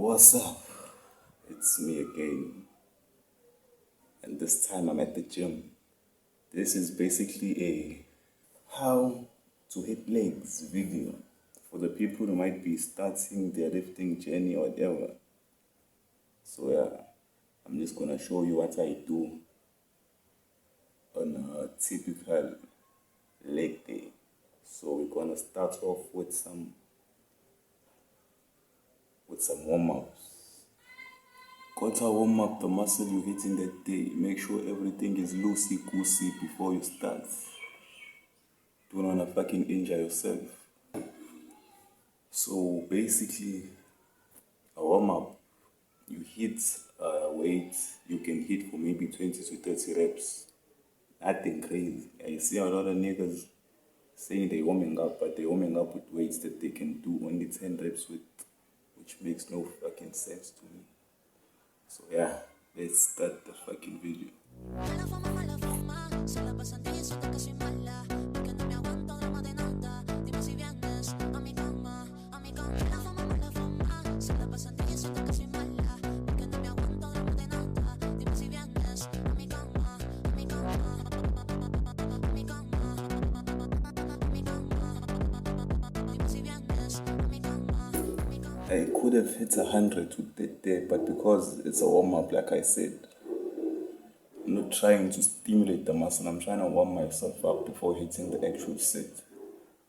What's up? It's me again. And this time I'm at the gym. This is basically a how to hit legs video for the people who might be starting their lifting journey or whatever. So yeah, I'm just gonna show you what I do on a typical leg day. So we're gonna start off with some warm-ups. Gotta warm up the muscle you're hitting that day. Make sure everything is loosey-goosey before you start. Don't wanna fucking injure yourself. So basically, a warm-up, you hit weight, you can hit for maybe 20 to 30 reps. Nothing crazy. I see a lot of niggas saying they're warming up, but they're warming up with weights that they can do only 10 reps with, which makes no fucking sense to me. So yeah, let's start the fucking video. I could have hit 100 with that day, but because it's a warm-up, like I said, I'm not trying to stimulate the muscle. I'm trying to warm myself up before hitting the actual set.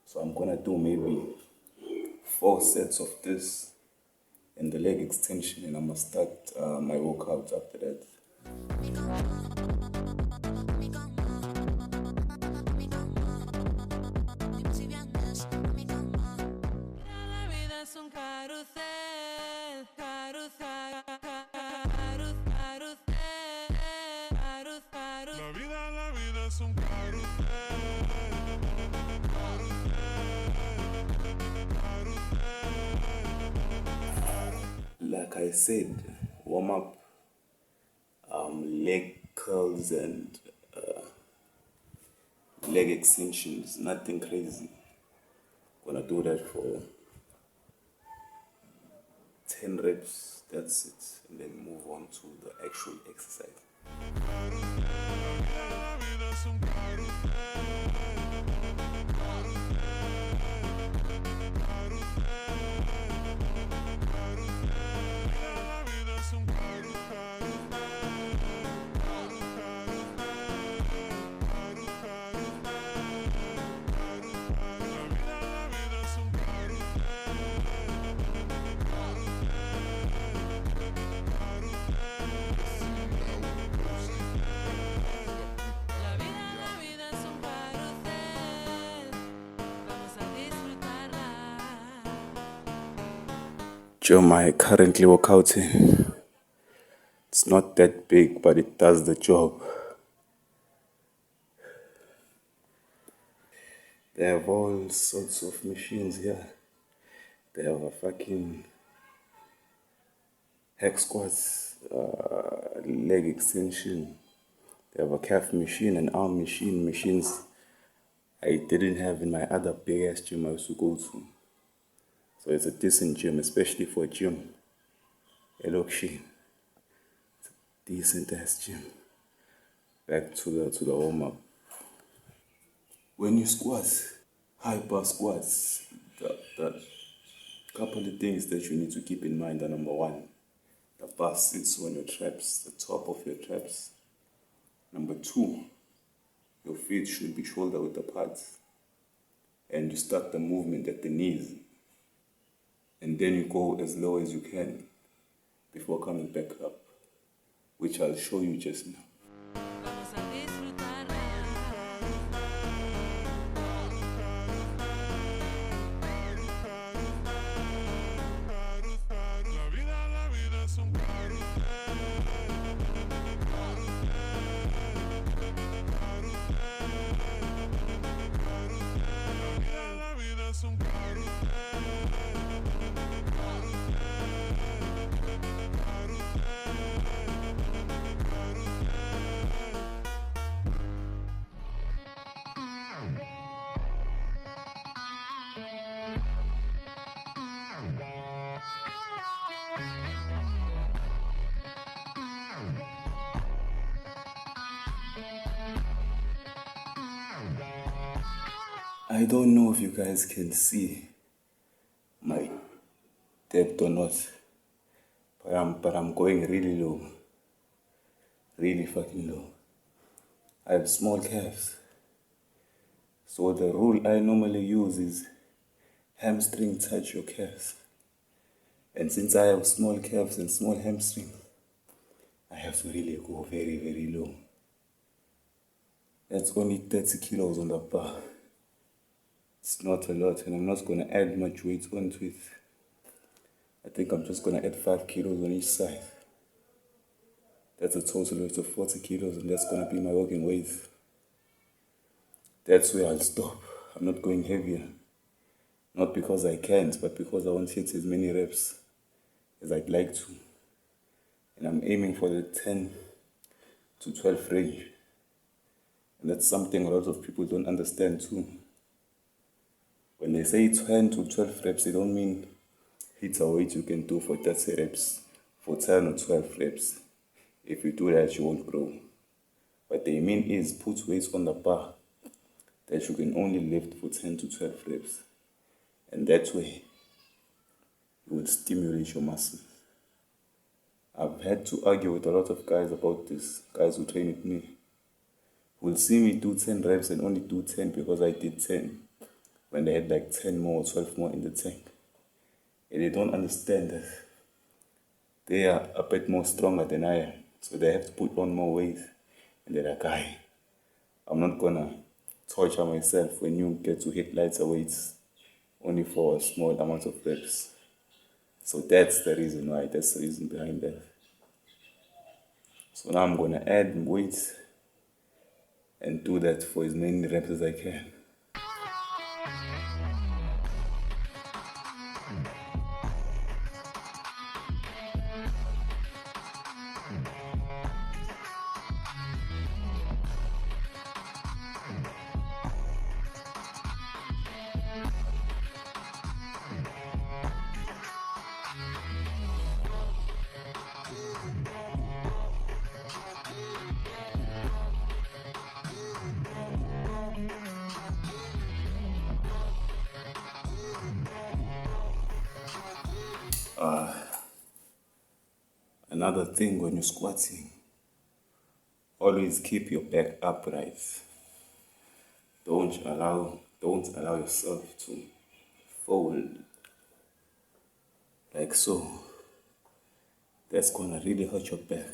So I'm gonna do maybe 4 sets of this and the leg extension, and I'm gonna start my workout after that. Like I said, warm up, leg curls and leg extensions, nothing crazy. Gonna do that for 10 reps, that's it, and then move on to the actual exercise. Gym I currently work out in. It's not that big, but it does the job. They have all sorts of machines here. They have a fucking hack squats, leg extension. They have a calf machine, an arm machine, machines I didn't have in my other big ass gym I used to go to. So it's a decent gym, especially for a gym. Elokshi. It's a decent ass gym. Back to the warm up. When you squat, hyper squats, the couple of things that you need to keep in mind are: number one, the bar sits on your traps, the top of your traps. Number two, your feet should be shoulder width apart. And you start the movement at the knees. And then you go as low as you can before coming back up, which I'll show you just now. I don't know if you guys can see my depth or not, but I'm going really low, really fucking low. I have small calves, so the rule I normally use is hamstring touch your calves. And since I have small calves and small hamstring, I have to really go very, very low. That's only 30 kilos on the bar. It's not a lot, and I'm not going to add much weight onto it. I think I'm just going to add 5 kilos on each side. That's a total weight of 40 kilos, and that's going to be my working weight. That's where I'll stop. I'm not going heavier. Not because I can't, but because I won't hit as many reps as I'd like to. And I'm aiming for the 10 to 12 range. And that's something a lot of people don't understand too. When they say 10 to 12 reps, they don't mean hit a weight you can do for 30 reps, for 10 or 12 reps. If you do that, you won't grow. What they mean is put weights on the bar that you can only lift for 10 to 12 reps. And that way, you will stimulate your muscle. I've had to argue with a lot of guys about this, guys who train with me. Will see me do 10 reps and only do 10 because I did 10 when they had like 10 more or 12 more in the tank. And they don't understand that they are a bit more stronger than I am, so they have to put on more weight. And they're like, I'm not gonna torture myself when you get to hit lighter weights only for a small amount of reps. So that's the reason why, that's the reason behind that. So now I'm gonna add weight and do that for as many reps as I can. Another thing when you're squatting, always keep your back upright. Don't allow yourself to fold like so. That's gonna really hurt your back.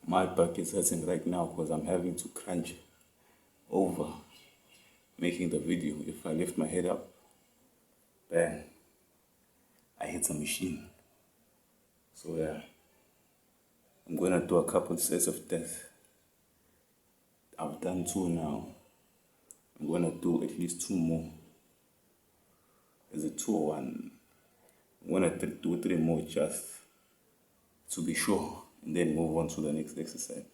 My back is hurting right now because I'm having to crunch over making the video. If I lift my head up, bang, I hit a machine. So yeah, I'm gonna do a couple sets of that. I've done 2 now. I'm gonna do at least 2 more. There's a 2 or 1. I'm gonna do 3 more just to be sure, and then move on to the next exercise.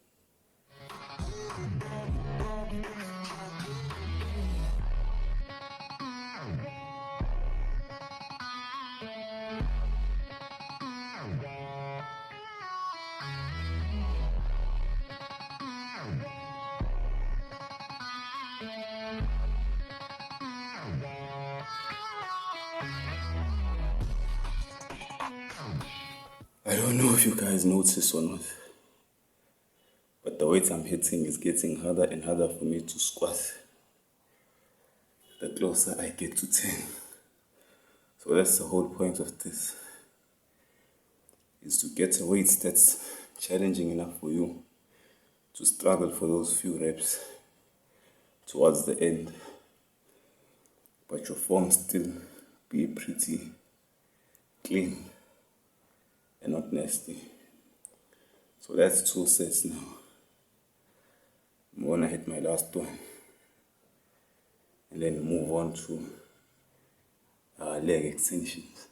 I don't know if you guys notice or not, but the weight I'm hitting is getting harder and harder for me to squat the closer I get to 10. So that's the whole point of this, is to get a weight that's challenging enough for you to struggle for those few reps towards the end, but your form still be pretty clean and not nasty. So that's 2 sets now. I'm gonna hit my last one and then move on to leg extensions.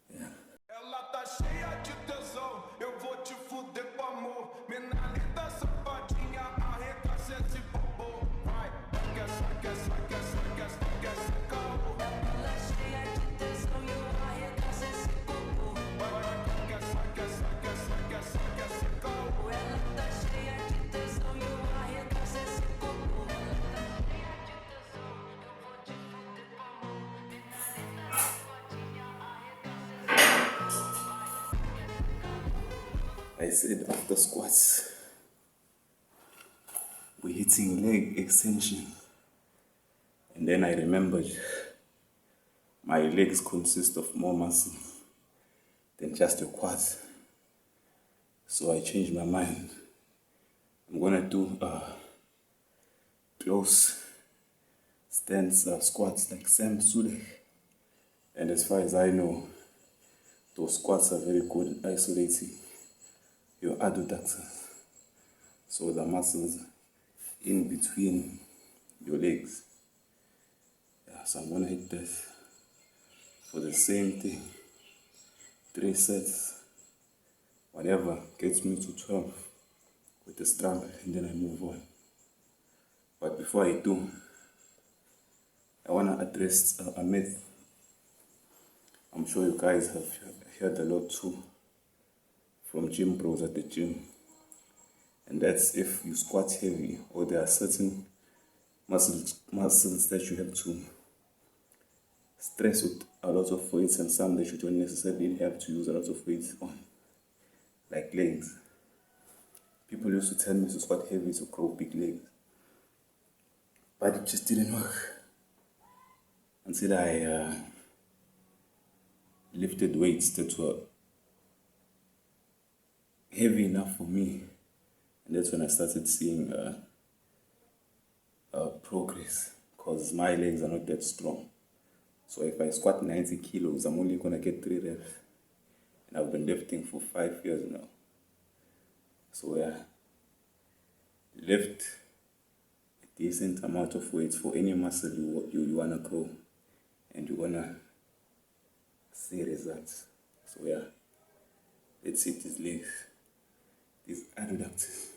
Yeah. Ela tá cheia de tesão, eu vou te fuder com amor. Menina safadinha, arregaça esse bobo. Vai, ela cheia de tesão, eu arregaço esse bobo. Ela tá cheia de tesão, eu arregaço esse bobo. I said after squats, we're hitting leg extension. And then I remembered my legs consist of more muscle than just your quads. So I changed my mind. I'm gonna do close stance squats like Sam Sulek. And as far as I know, those squats are very good at isolating your adductors. So the muscles in between your legs. Yeah, so I'm gonna hit this for the same thing. 3 sets, whatever gets me to 12 with the strap, and then I move on. But before I do, I wanna address a myth. I'm sure you guys have heard a lot too from gym bros at the gym. And that's if you squat heavy or there are certain muscles that you have to stress with a lot of weights and some that you don't necessarily have to use a lot of weights on, like legs. People used to tell me to squat heavy to grow big legs, but it just didn't work until I lifted weights that were heavy enough for me, and that's when I started seeing progress, because my legs are not that strong. So if I squat 90 kilos, I'm only gonna get 3 reps, and I've been lifting for 5 years now. So yeah, lift a decent amount of weights for any muscle you wanna grow, and you wanna see results. So yeah, let's hit these legs, these adductors.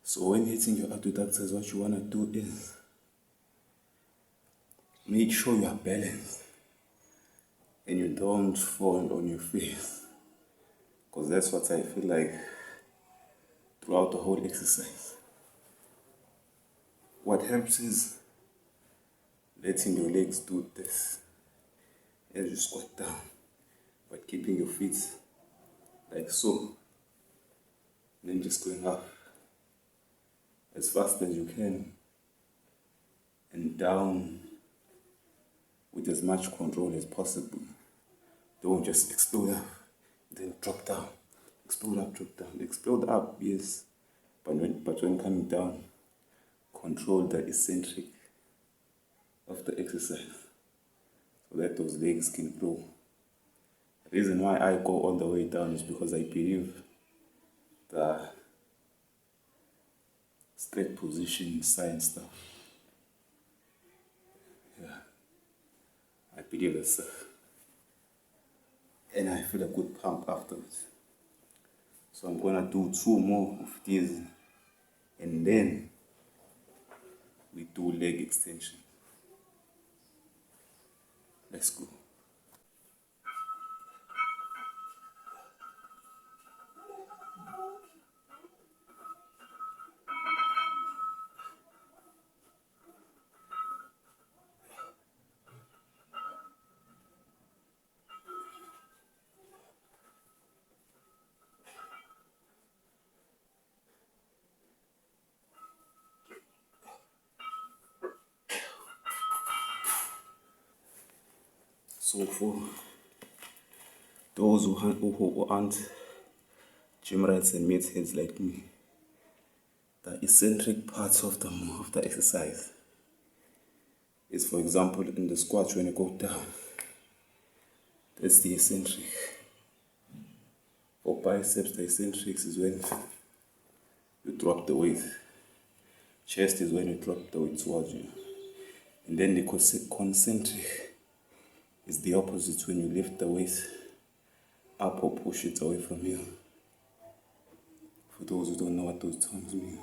So when hitting your adductors, what you want to do is make sure you are balanced and you don't fall on your face, because that's what I feel like throughout the whole exercise. What helps is letting your legs do this as you squat down, but keeping your feet like so, and then just going up as fast as you can and down with as much control as possible. Don't just explode up, then drop down. Explode up, drop down. Explode up, yes, but when coming down, control the eccentric of the exercise so that those legs can grow. The reason why I go all the way down is because I believe the straight position science stuff. Yeah, I believe that stuff. And I feel a good pump afterwards. So I'm gonna do 2 more of these, and then we do leg extension. Let's go. So for those who aren't gym rats and meatheads like me, the eccentric parts of the exercise is, for example, in the squat when you go down, That's the eccentric. For biceps, the eccentrics is when you drop the weight. Chest is when you drop the weight towards you. And then the concentric is the opposite, when you lift the weight up or push it away from you. For those who don't know what those terms mean.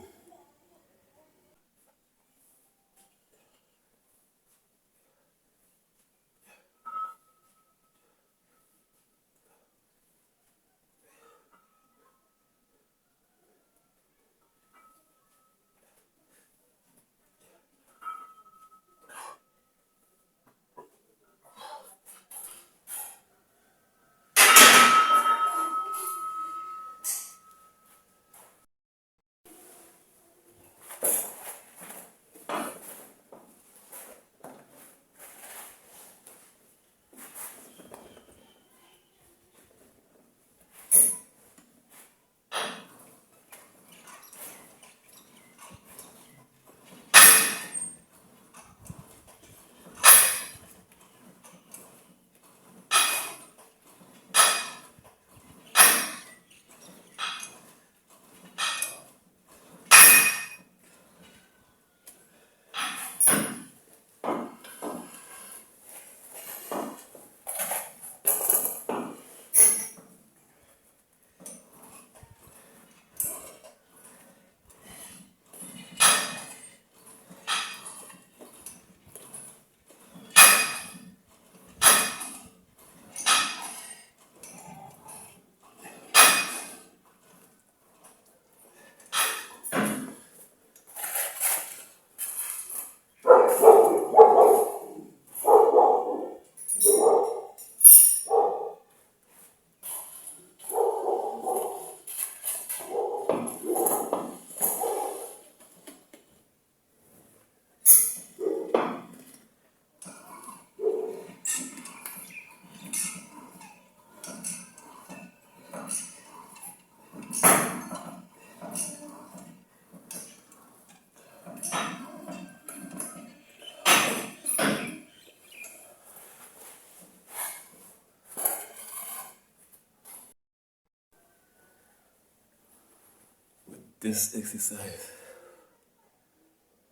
This exercise,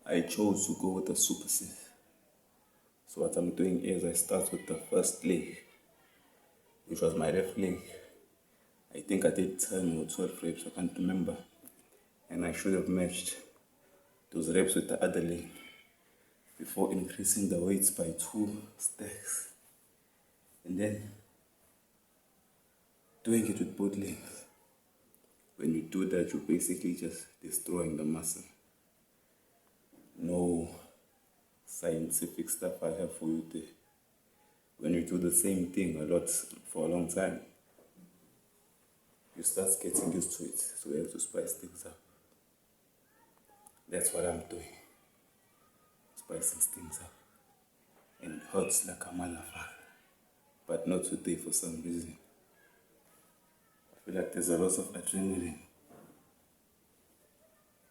I chose to go with a superset. So what I'm doing is I start with the first leg, which was my left leg. I think I did 10 or 12 reps, I can't remember. And I should have matched those reps with the other leg before increasing the weights by 2 stacks. And then doing it with both legs. When you do that, you're basically just destroying the muscle. No scientific stuff I have for you there. When you do the same thing a lot for a long time, you start getting used to it, so you have to spice things up. That's what I'm doing, spicing things up. And it hurts like a motherfucker, but not today for some reason. I feel like there's a lot of adrenaline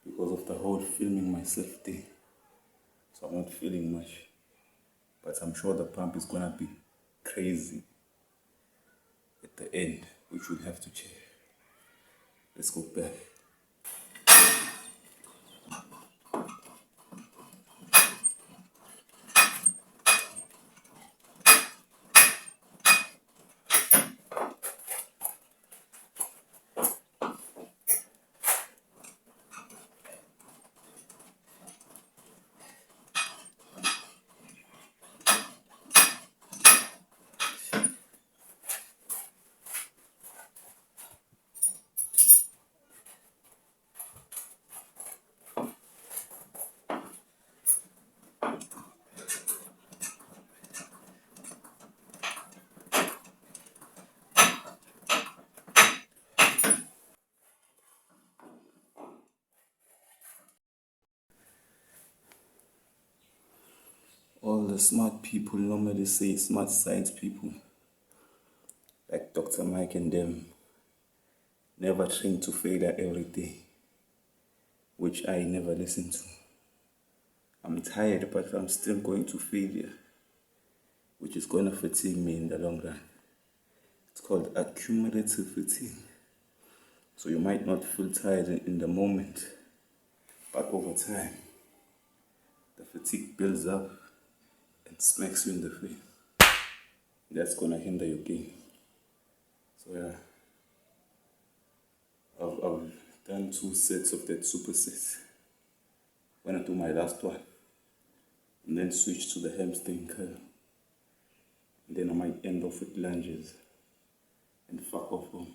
because of the whole filming myself thing. So I'm not feeling much, but I'm sure the pump is gonna be crazy at the end, which we'll have to check. Let's go back. All the smart people normally say, smart science people, like Dr. Mike and them, never train to failure every day, which I never listen to. I'm tired, but I'm still going to failure, which is going to fatigue me in the long run. It's called accumulative fatigue. So you might not feel tired in the moment, but over time, the fatigue builds up and smacks you in the face. That's gonna hinder your game. So yeah, I've done 2 sets of that superset. When I do my last one, and then switch to the hamstring curl. And then I might end off with lunges and fuck off home.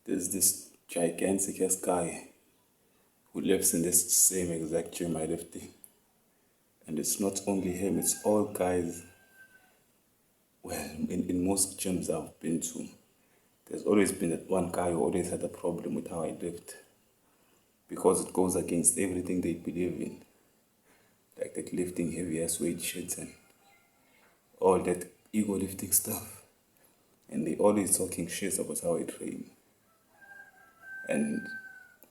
There's this gigantic ass guy who lives in this same exact gym I lived in. And it's not only him, it's all guys. Well, in most gyms I've been to, there's always been that one guy who always had a problem with how I lived. Because it goes against everything they believe in. Like that lifting heavy ass weight shit and all that ego lifting stuff. And they always talking shit about how I train. And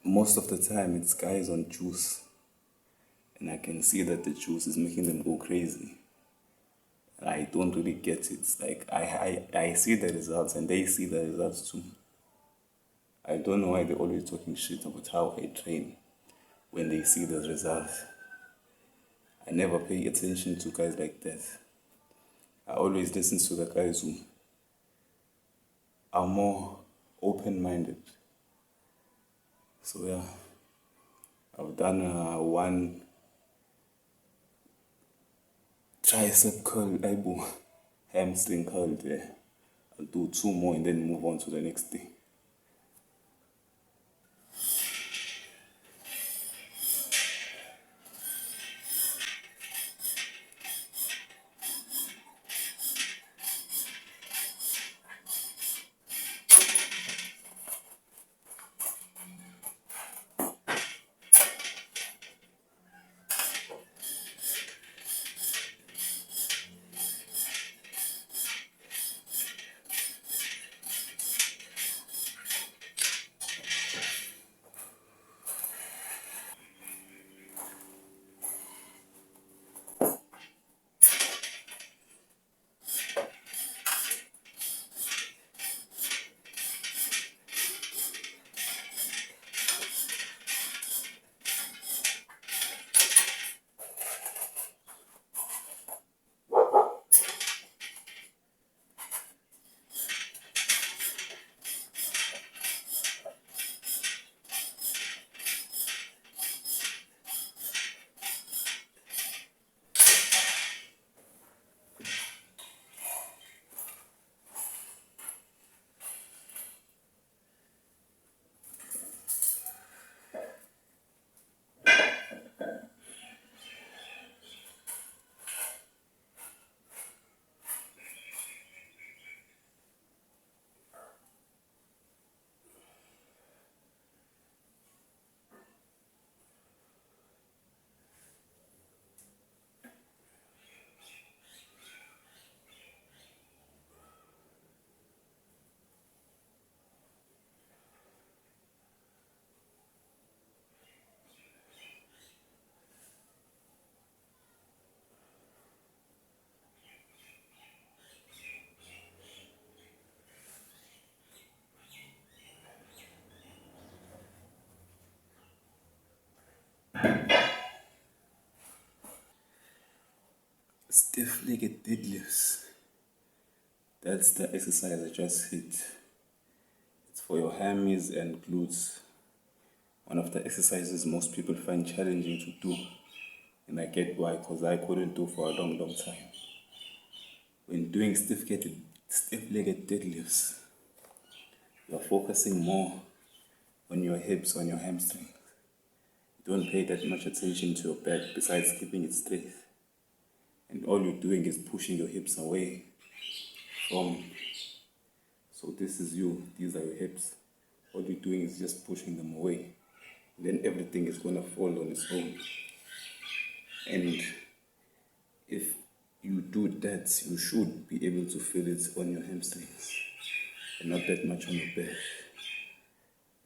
most of the time it's guys on juice. And I can see that the juice is making them go crazy. And I don't really get it. Like I see the results and they see the results too. I don't know why they're always talking shit about how I train when they see the results. I never pay attention to guys like that. I always listen to the guys who are more open-minded. So yeah, I've done one tricep curl, elbow, hamstring curl there. I'll do 2 more and then move on to the next thing. Stiff-legged deadlifts. That's the exercise I just hit. It's for your hammies and glutes. One of the exercises most people find challenging to do. And I get why, because I couldn't do for a long, long time. When doing stiff-legged deadlifts, you're focusing more on your hips, on your hamstrings. You don't pay that much attention to your back besides keeping it straight. And all you're doing is pushing your hips away from. So this is you, these are your hips. All you're doing is just pushing them away. And then everything is going to fall on its own. And if you do that, you should be able to feel it on your hamstrings. And not that much on your back.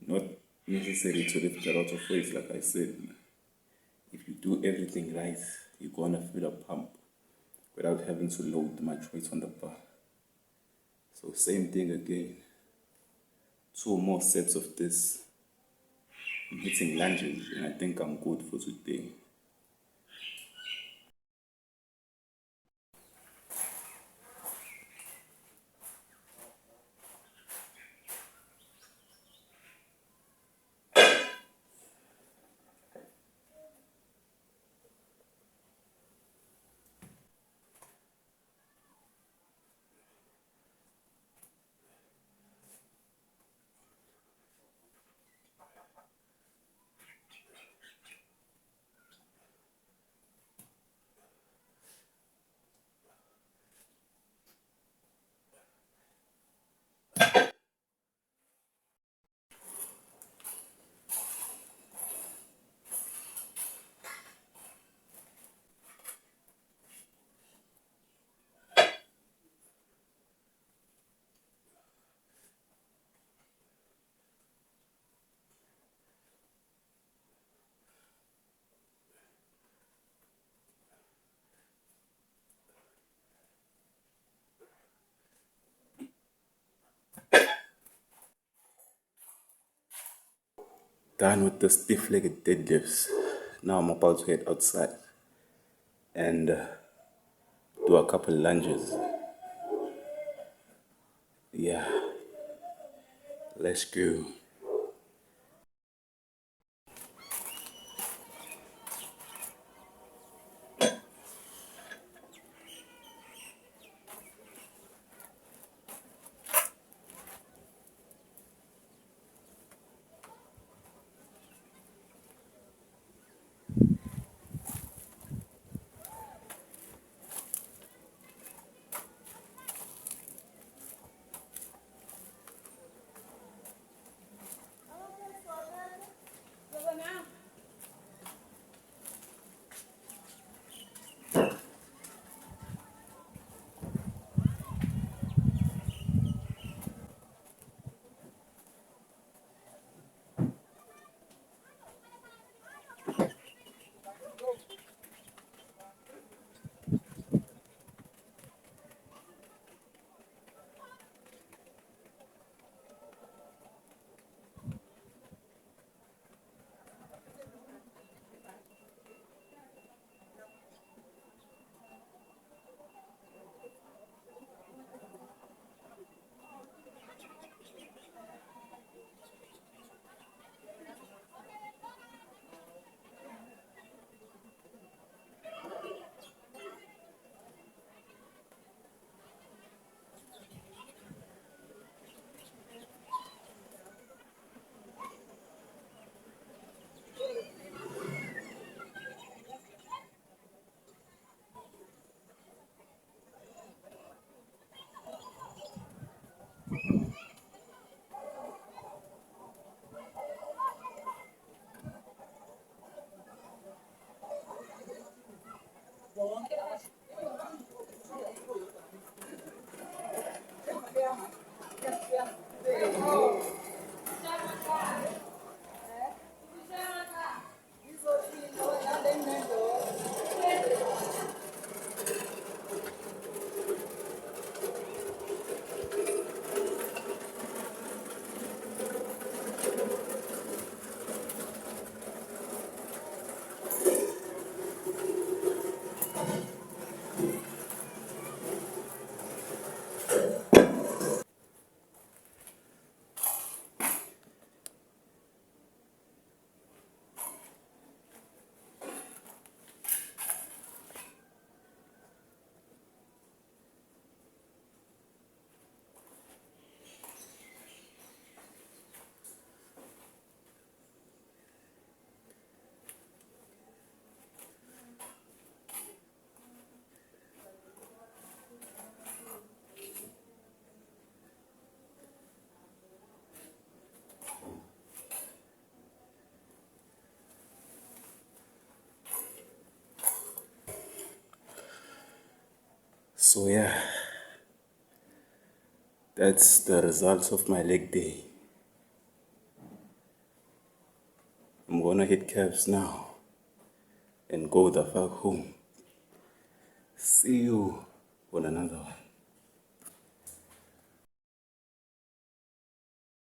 Not necessary to lift a lot of weights, like I said. If you do everything right, you're going to feel a pump without having to load much weight on the bar. So same thing again. 2 more sets of this. I'm hitting lunges and I think I'm good for today. Done with the stiff-legged deadlifts. Now I'm about to head outside and do a couple lunges. Yeah, let's go. So yeah, that's the results of my leg day. I'm gonna hit calves now and go the fuck home. See you on another one.